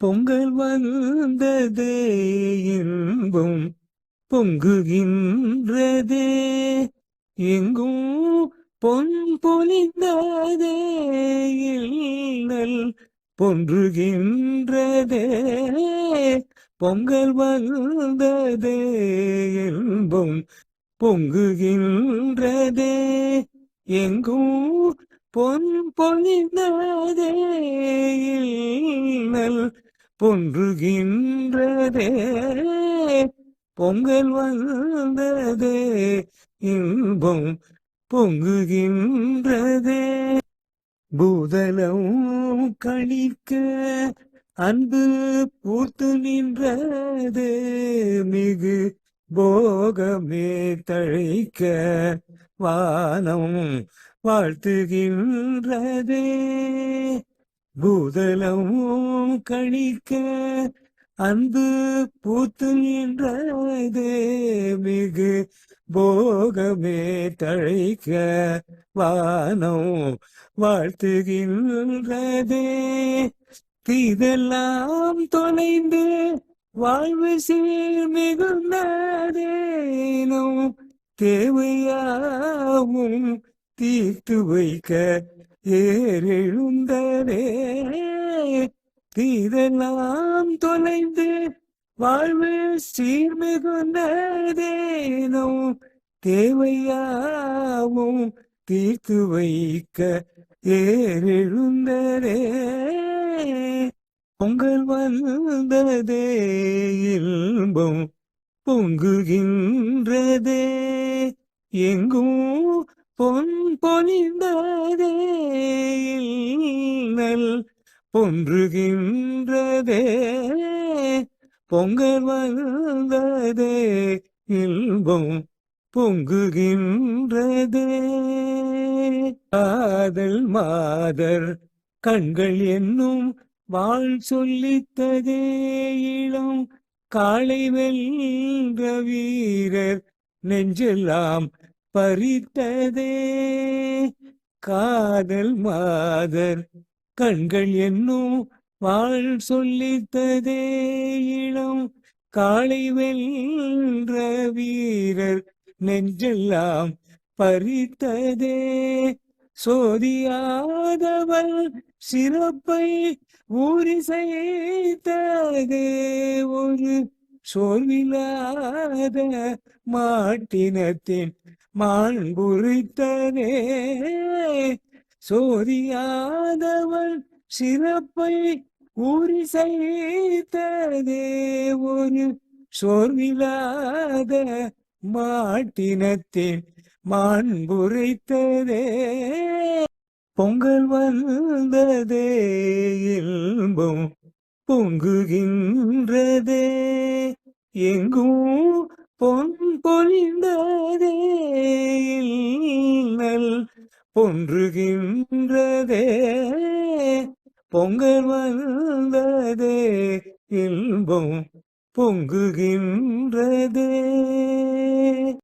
பொங்கல் வந்ததே இன்பம் பொங்குகின்றதே எங்கும் பொன் பொலிந்ததே இல்லல் பொன்றுகின்றதே பொங்கல் வந்ததே இன்பம் பொங்குகின்றதே எங்கும் பொன் பொலிந்ததே இல்லல் பொன்றுகின்றதே பொங்கல் வந்ததே இன்பம் பொங்குகின்றதே பூதலம் கணிக்க அன்பு பூத்து நின்றது மிகு போகமே தழைக்க வானம் வாழ்த்துகின்றதே பூதலம் கணிக்க அன்பு பூத்து நின்றது மிகு போகமே தழைக்க வானம் வாழ்த்துகின்றதே தீதெல்லாம் தொலைந்து வாழ்வு சீர் மிகுந்ததேனும் தேவையாவும் தீர்த்து வைக்க ஏறெழுந்ததே தீதெல்லாம் தொலைந்து வாழ்வு சீர் மிகுந்ததேனும் தேவையாவும் தீர்த்து வைக்க ஏறெழுந்ததே பொங்கல் வந்ததே இன்பம் பொங்குகின்றதே எங்கும் பொன் பொலிந்ததே இல்லல் பொன்றுகின்றதே பொங்கல் வந்ததே இன்பம் பொங்குகின்றதே காதல் மாதர் கண்கள் என்னும் வாழ் சொல்லித்ததே இளம் காளை வென்ற வீரர் நெஞ்செல்லாம் பறித்ததே காதல் மாதர் கண்கள் என்னும் வாழ் சொல்லித்ததே இளம் காளை வென்ற வீரர் நெஞ்செல்லாம் பறித்ததே சோதியாதவள் சிறப்பை ஊறி செய்ததே ஒரு சோர்விலாத மாட்டினத்தின் மாண்புரித்ததே சோதியாதவள் சிறப்பை ஊறி செய்ததே ஒரு சோர்விலாத மாட்டினத்தின் மாண்புரைத்ததே பொங்கல் வந்ததே இன்பம் பொங்குகின்றதே எங்கும் பொன் பொலிந்ததே இல்லல் பொன்றுகின்றதே பொங்கல் வந்ததே இன்பம் பொங்குகின்றதே